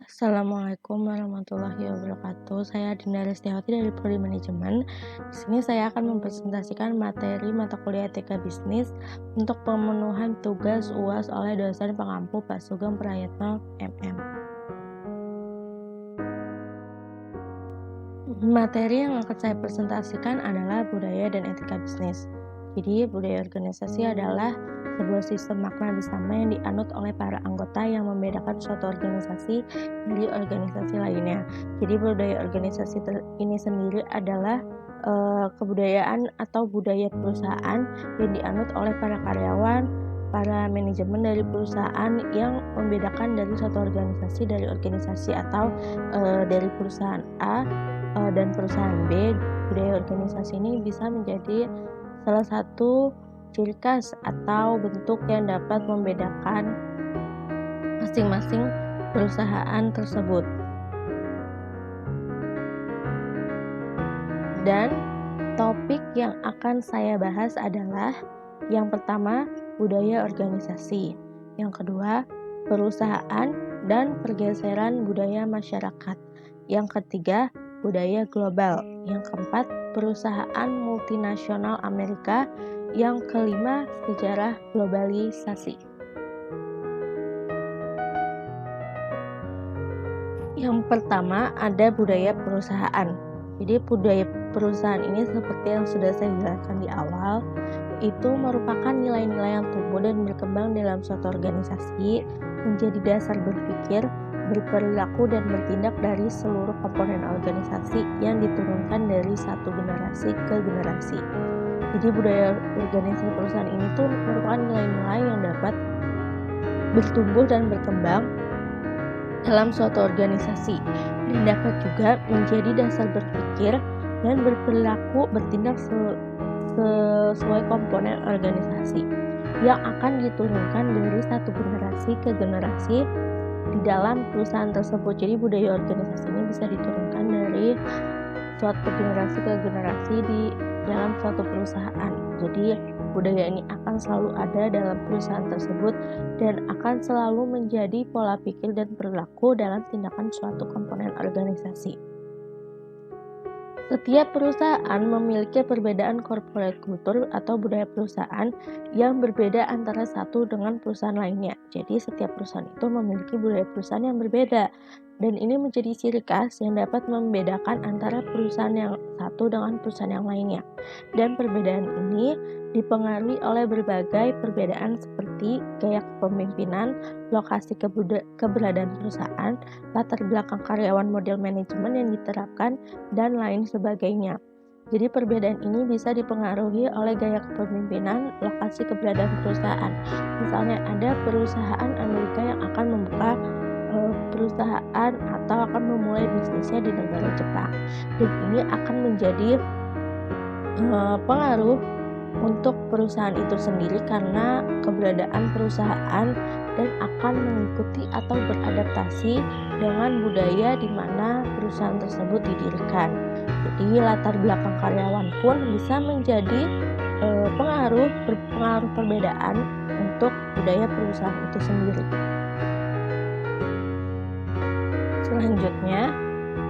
Assalamualaikum warahmatullahi wabarakatuh. Saya Dinda Restiawati dari Prodi Manajemen. Di sini saya akan mempresentasikan materi mata kuliah Etika Bisnis untuk pemenuhan tugas UAS oleh dosen pengampu Pak Sugeng Prayatno MM. Materi yang akan saya presentasikan adalah budaya dan etika bisnis. Jadi, budaya organisasi adalah sebuah sistem makna bersama yang dianut oleh para anggota yang membedakan suatu organisasi dari organisasi lainnya. Jadi, budaya organisasi ini sendiri adalah kebudayaan atau budaya perusahaan yang dianut oleh para karyawan, para manajemen dari perusahaan yang membedakan dari suatu organisasi dari organisasi atau dari perusahaan A dan perusahaan B. Budaya organisasi ini bisa menjadi salah satu ciri khas atau bentuk yang dapat membedakan masing-masing perusahaan tersebut. Dan topik yang akan saya bahas adalah yang pertama, budaya organisasi. Yang kedua, perusahaan dan pergeseran budaya masyarakat. Yang ketiga, budaya global. Yang keempat, perusahaan multinasional Amerika. Yang kelima, sejarah globalisasi. Yang pertama, ada budaya perusahaan. Jadi budaya perusahaan ini seperti yang sudah saya jelaskan di awal, itu merupakan nilai-nilai yang tumbuh dan berkembang dalam suatu organisasi, menjadi dasar berpikir, berperilaku dan bertindak dari seluruh komponen organisasi yang diturunkan dari satu generasi ke generasi. Jadi budaya organisasi perusahaan ini tuh merupakan nilai-nilai yang dapat bertumbuh dan berkembang dalam suatu organisasi dan dapat juga menjadi dasar berpikir dan berperilaku bertindak sesuai komponen organisasi yang akan diturunkan dari satu generasi ke generasi di dalam perusahaan tersebut. Jadi budaya organisasi ini bisa diturunkan dari suatu generasi ke generasi di dalam suatu perusahaan. Jadi budaya ini akan selalu ada dalam perusahaan tersebut dan akan selalu menjadi pola pikir dan perilaku dalam tindakan suatu komponen organisasi. Setiap perusahaan memiliki perbedaan corporate culture atau budaya perusahaan yang berbeda antara satu dengan perusahaan lainnya. Jadi setiap perusahaan itu memiliki budaya perusahaan yang berbeda dan ini menjadi ciri khas yang dapat membedakan antara perusahaan yang satu dengan perusahaan yang lainnya. Dan perbedaan ini dipengaruhi oleh berbagai perbedaan seperti gaya kepemimpinan, lokasi keberadaan perusahaan, latar belakang karyawan, model manajemen yang diterapkan, dan lain sebagainya. Jadi perbedaan ini bisa dipengaruhi oleh gaya kepemimpinan, lokasi keberadaan perusahaan. Misalnya ada perusahaan Amerika yang akan membuka perusahaan atau akan memulai bisnisnya di negara Jepang. Dan ini akan menjadi pengaruh untuk perusahaan itu sendiri karena keberadaan perusahaan dan akan mengikuti atau beradaptasi dengan budaya di mana perusahaan tersebut didirikan. Jadi latar belakang karyawan pun bisa menjadi berpengaruh perbedaan untuk budaya perusahaan itu sendiri. Selanjutnya,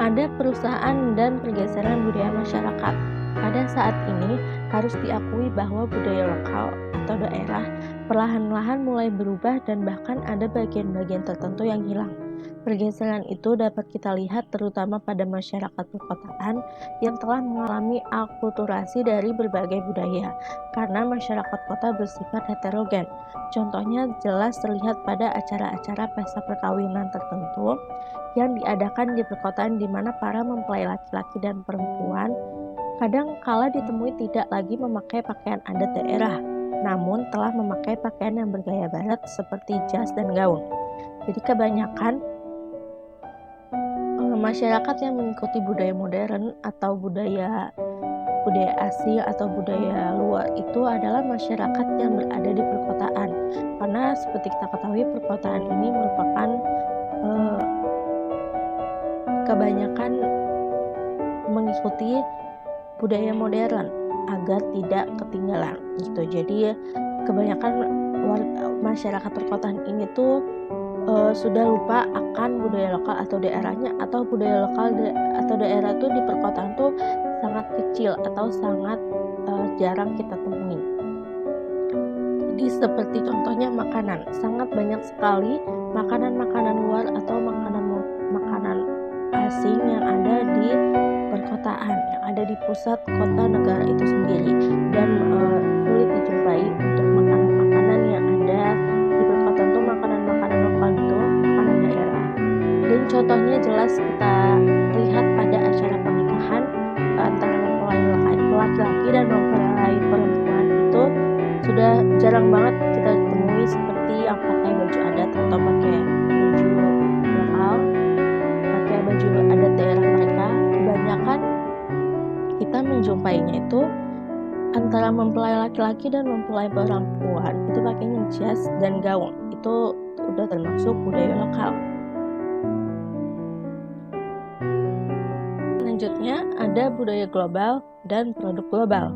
ada perusahaan dan pergeseran budaya masyarakat. Pada saat ini harus diakui bahwa budaya lokal atau daerah perlahan-lahan mulai berubah dan bahkan ada bagian-bagian tertentu yang hilang. Pergeseran itu dapat kita lihat terutama pada masyarakat perkotaan yang telah mengalami akulturasi dari berbagai budaya karena masyarakat kota bersifat heterogen. Contohnya jelas terlihat pada acara-acara pesta perkawinan tertentu yang diadakan di perkotaan di mana para mempelai laki-laki dan perempuan kadang kala ditemui tidak lagi memakai pakaian adat daerah, namun telah memakai pakaian yang bergaya barat seperti jas dan gaun. Jadi kebanyakan masyarakat yang mengikuti budaya modern atau budaya asing atau budaya luar itu adalah masyarakat yang berada di perkotaan. Karena seperti kita ketahui perkotaan ini merupakan kebanyakan mengikuti budaya modern agar tidak ketinggalan gitu. Jadi kebanyakan masyarakat perkotaan ini tuh sudah lupa akan budaya lokal atau daerahnya, atau budaya lokal atau daerah tuh di perkotaan tuh sangat kecil atau sangat jarang kita temui. Jadi seperti contohnya makanan, sangat banyak sekali makanan-makanan luar atau makanan asing yang ada di perkotaan, yang ada di pusat kota negara itu sendiri, dan sulit dijumpai untuk makanan-makanan yang ada di perkotaan tuh makanan-makanan lokal itu, makanan daerah. Dan contohnya jelas kita lihat pada acara pernikahan antara mempelai laki-laki dan mempelai perempuan itu sudah jarang banget kita temui seperti yang pakai baju adat atau pakai baju lokal, pakai baju adat daerah mereka. Kebanyakan kita menjumpainya itu antara mempelai laki-laki dan mempelai perempuan itu pakainya jas dan gaun. Itu udah termasuk budaya lokal. Selanjutnya ada budaya global dan produk global.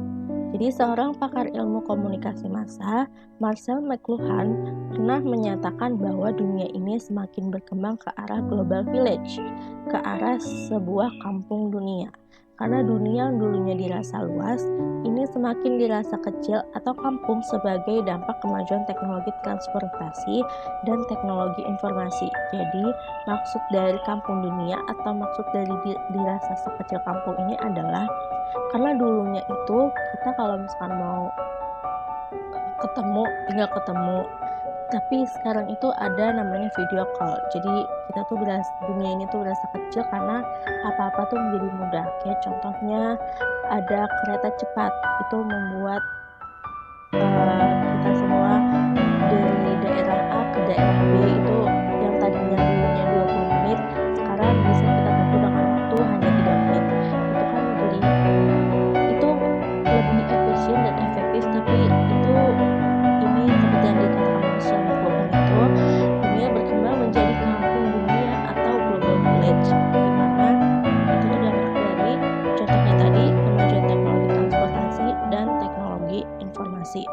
Jadi seorang pakar ilmu komunikasi massa, Marcel McLuhan, pernah menyatakan bahwa dunia ini semakin berkembang ke arah global village, ke arah sebuah kampung dunia. Karena dunia yang dulunya dirasa luas, ini semakin dirasa kecil atau kampung sebagai dampak kemajuan teknologi transportasi dan teknologi informasi. Jadi, maksud dari kampung dunia atau maksud dari dirasa sekecil kampung ini adalah karena dulunya itu kita kalau misalkan mau ketemu tinggal ketemu, tapi sekarang itu ada namanya video call. Jadi kita tuh dunia ini tuh berasa kecil karena apa-apa tuh menjadi mudah. Kayak contohnya ada kereta cepat, itu membuat kita semua dari daerah A ke daerah B itu yang tadinya dulunya 20 menit sekarang bisa kita tempuh dengan waktu hanya 3 menit. Itu kan jadi itu lebih efisien dan efektif, tapi itu ini seperti yang dikatakan Marcel McLuhan itu dunia berkembang menjadi kampung dunia atau global village, di mana itu tuh dampak dari contohnya tadi kemajuan teknologi transportasi dan teknologi informasi.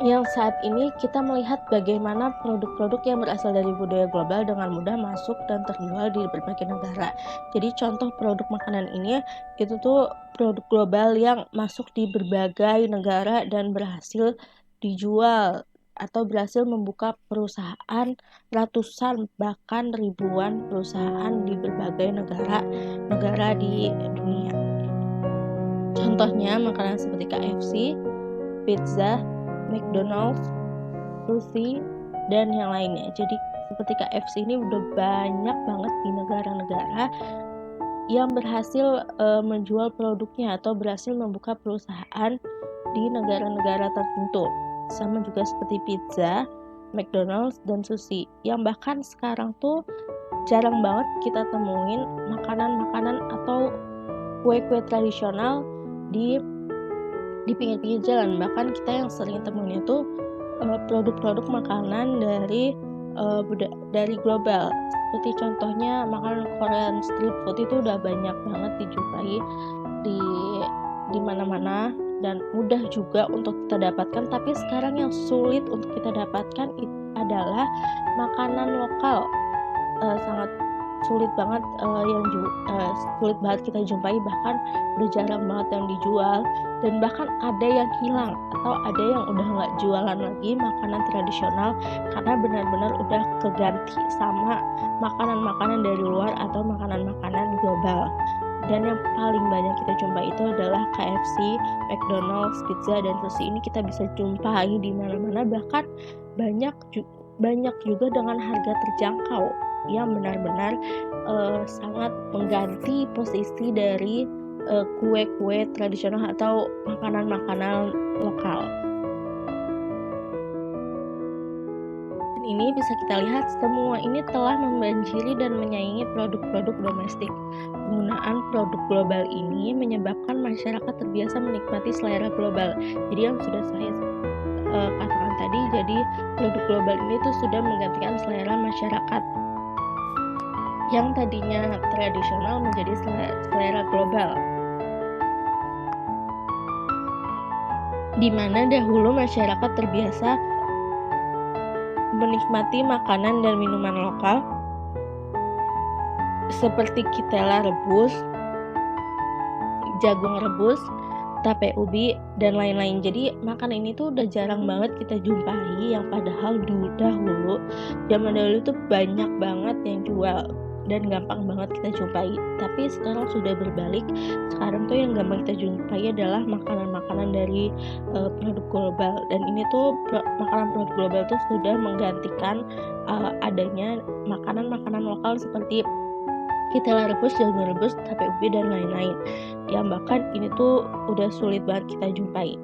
Yang saat ini kita melihat bagaimana produk-produk yang berasal dari budaya global dengan mudah masuk dan terjual di berbagai negara. Jadi contoh produk makanan ini itu tuh produk global yang masuk di berbagai negara dan berhasil dijual atau berhasil membuka perusahaan ratusan bahkan ribuan perusahaan di berbagai negara di dunia. Contohnya makanan seperti KFC, pizza, McDonald's, sushi, dan yang lainnya. Jadi seperti KFC ini udah banyak banget di negara-negara yang berhasil menjual produknya atau berhasil membuka perusahaan di negara-negara tertentu. Sama juga seperti pizza, McDonald's, dan sushi. Yang bahkan sekarang tuh jarang banget kita temuin makanan-makanan atau kue-kue tradisional di pinggir-pinggir jalan. Bahkan kita yang sering temuin itu produk-produk makanan dari global. Seperti contohnya makanan Korean street food itu udah banyak banget dijumpai di mana-mana dan mudah juga untuk kita dapatkan. Tapi sekarang yang sulit untuk kita dapatkan adalah makanan lokal. Sangat sulit banget sulit banget kita jumpai, bahkan udah jarang banget yang dijual, dan bahkan ada yang hilang atau ada yang udah nggak jualan lagi makanan tradisional karena benar-benar udah keganti sama makanan-makanan dari luar atau makanan-makanan global. Dan yang paling banyak kita jumpai itu adalah KFC, McDonald's, pizza, dan sushi. Ini kita bisa jumpai di mana-mana, bahkan banyak juga dengan harga terjangkau yang benar-benar sangat mengganti posisi dari kue-kue tradisional atau makanan-makanan lokal. Dan ini bisa kita lihat semua ini telah membanjiri dan menyaingi produk-produk domestik. Penggunaan produk global ini menyebabkan masyarakat terbiasa menikmati selera global. Jadi yang sudah saya katakan tadi, jadi produk global ini tuh sudah menggantikan selera masyarakat yang tadinya tradisional menjadi selera global. di mana dahulu masyarakat terbiasa menikmati makanan dan minuman lokal seperti ketela rebus, jagung rebus, tape ubi, dan lain-lain. Jadi makanan ini tuh udah jarang banget kita jumpai, yang padahal dahulu zaman dahulu tuh banyak banget yang jual dan gampang banget kita jumpai. Tapi sekarang sudah berbalik. Sekarang tuh yang gampang kita jumpai adalah makanan-makanan dari produk global, dan ini tuh makanan produk global tuh sudah menggantikan adanya makanan-makanan lokal seperti ketela rebus, jagung rebus, tape ubi, dan lain-lain. Yang bahkan ini tuh udah sulit banget kita jumpai.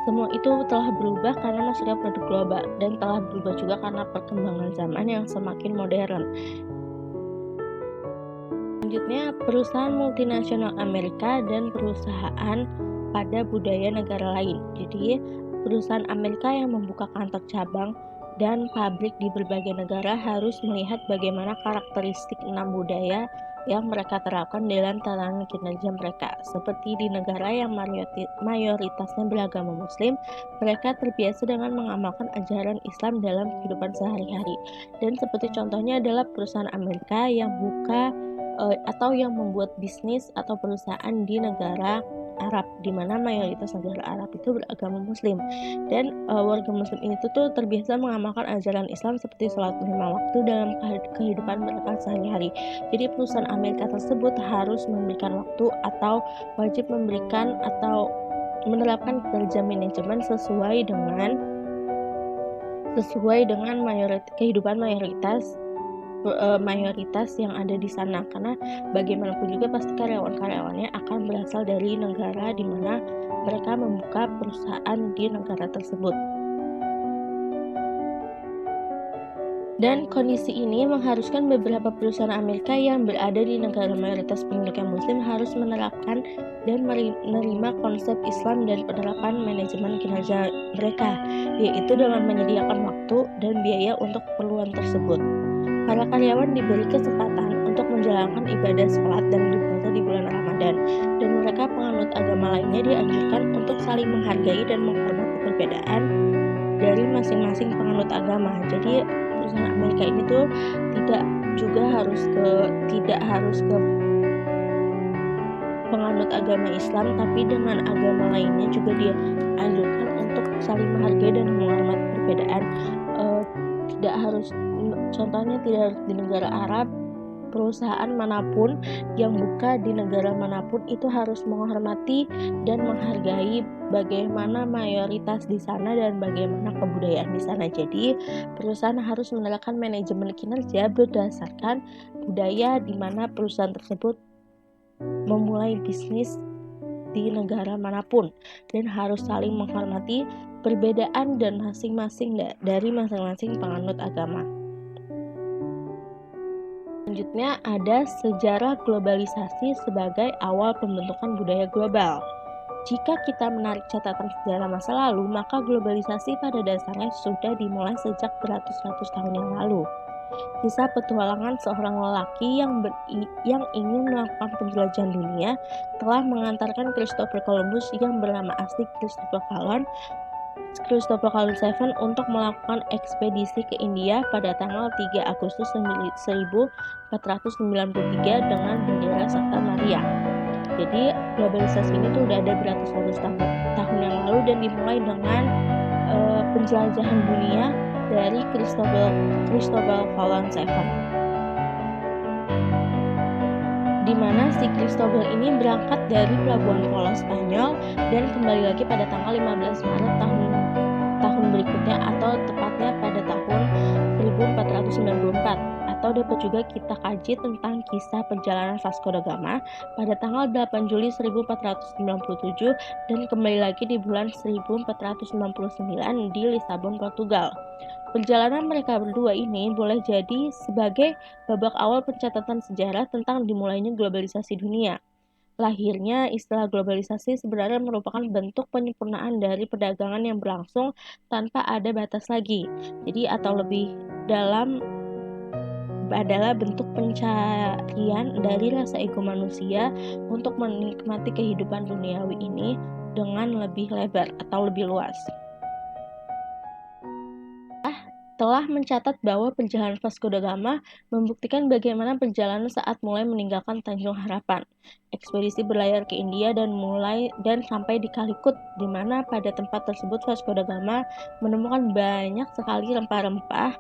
Semua itu telah berubah karena masuknya produk global, dan telah berubah juga karena perkembangan zaman yang semakin modern. Selanjutnya, perusahaan multinasional Amerika dan perusahaan pada budaya negara lain. Jadi, perusahaan Amerika yang membuka kantor cabang dan pabrik di berbagai negara harus melihat bagaimana karakteristik 6 budaya yang mereka terapkan dalam tatanan kinerja mereka. Seperti di negara yang mayoritasnya beragama Muslim, mereka terbiasa dengan mengamalkan ajaran Islam dalam kehidupan sehari-hari. Dan seperti contohnya adalah perusahaan Amerika yang atau yang membuat bisnis atau perusahaan di negara Arab, di mana mayoritas negara Arab itu beragama Muslim, dan warga Muslim ini tuh terbiasa mengamalkan ajaran Islam seperti sholat 5 waktu dalam kehidupan mereka sehari-hari. Jadi perusahaan Amerika tersebut harus memberikan waktu atau wajib memberikan atau menerapkan kerja manajemen sesuai dengan kehidupan mayoritas yang ada di sana, karena bagaimanapun juga pasti karyawan-karyawannya akan berasal dari negara di mana mereka membuka perusahaan di negara tersebut. Dan kondisi ini mengharuskan beberapa perusahaan Amerika yang berada di negara mayoritas penduduknya Muslim harus menerapkan dan menerima konsep Islam dan penerapan manajemen kinerja mereka, yaitu dengan menyediakan waktu dan biaya untuk keperluan tersebut. Para karyawan diberi kesempatan untuk menjalankan ibadah sholat dan berpuasa di bulan Ramadan, dan mereka penganut agama lainnya dianjurkan untuk saling menghargai dan menghormati perbedaan dari masing-masing penganut agama. Jadi perusahaan Amerika ini tuh tidak harus ke penganut agama Islam, tapi dengan agama lainnya juga dianjurkan untuk saling menghargai dan menghormati perbedaan. Contohnya tidak harus di negara Arab. Perusahaan manapun yang buka di negara manapun itu harus menghormati dan menghargai bagaimana mayoritas di sana dan bagaimana kebudayaan di sana. Jadi perusahaan harus menerapkan manajemen kinerja berdasarkan budaya di mana perusahaan tersebut memulai bisnis di negara manapun, dan harus saling menghormati perbedaan dan dari masing-masing penganut agama. Selanjutnya ada sejarah globalisasi sebagai awal pembentukan budaya global. Jika kita menarik catatan sejarah masa lalu, maka globalisasi pada dasarnya sudah dimulai sejak beratus-ratus tahun yang lalu. Kisah petualangan seorang lelaki yang ingin melakukan penjelajahan dunia telah mengantarkan Christopher Columbus yang bernama asli Christopher Columbus VII untuk melakukan ekspedisi ke India pada tanggal 3 Agustus 1493 dengan bendera Santa Maria. Jadi globalisasi ini tuh udah ada beratus-ratus tahun yang lalu, dan dimulai dengan penjelajahan dunia dari Christopher Columbus VII, di mana si Cristobal ini berangkat dari pelabuhan Pulau Spanyol dan kembali lagi pada tanggal 15 Maret tahun berikutnya, atau tepatnya pada tahun 1494. Atau dapat juga kita kaji tentang kisah perjalanan Vasco da Gama pada tanggal 8 Juli 1497 dan kembali lagi di bulan 1499 di Lisabon, Portugal. Perjalanan mereka berdua ini boleh jadi sebagai babak awal pencatatan sejarah tentang dimulainya globalisasi dunia. Lahirnya istilah globalisasi sebenarnya merupakan bentuk penyempurnaan dari perdagangan yang berlangsung tanpa ada batas lagi. Jadi atau lebih dalam adalah bentuk pencarian dari rasa ego manusia untuk menikmati kehidupan duniawi ini dengan lebih lebar atau lebih luas. Telah mencatat bahwa perjalanan Vasco da Gama membuktikan bagaimana perjalanan saat mulai meninggalkan Tanjung Harapan. Ekspedisi berlayar ke India dan sampai di Calicut, di mana pada tempat tersebut Vasco da Gama menemukan banyak sekali rempah-rempah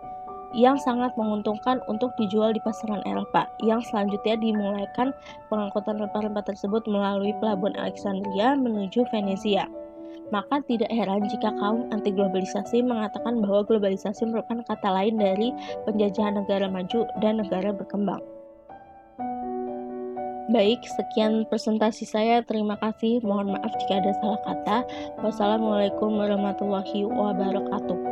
yang sangat menguntungkan untuk dijual di pasaran Eropa. Yang selanjutnya dimulaikan pengangkutan rempah-rempah tersebut melalui pelabuhan Alexandria menuju Venesia. Maka tidak heran jika kaum anti globalisasi mengatakan bahwa globalisasi merupakan kata lain dari penjajahan negara maju dan negara berkembang. Baik, sekian presentasi saya. Terima kasih. Mohon maaf jika ada salah kata. Wassalamualaikum warahmatullahi wabarakatuh.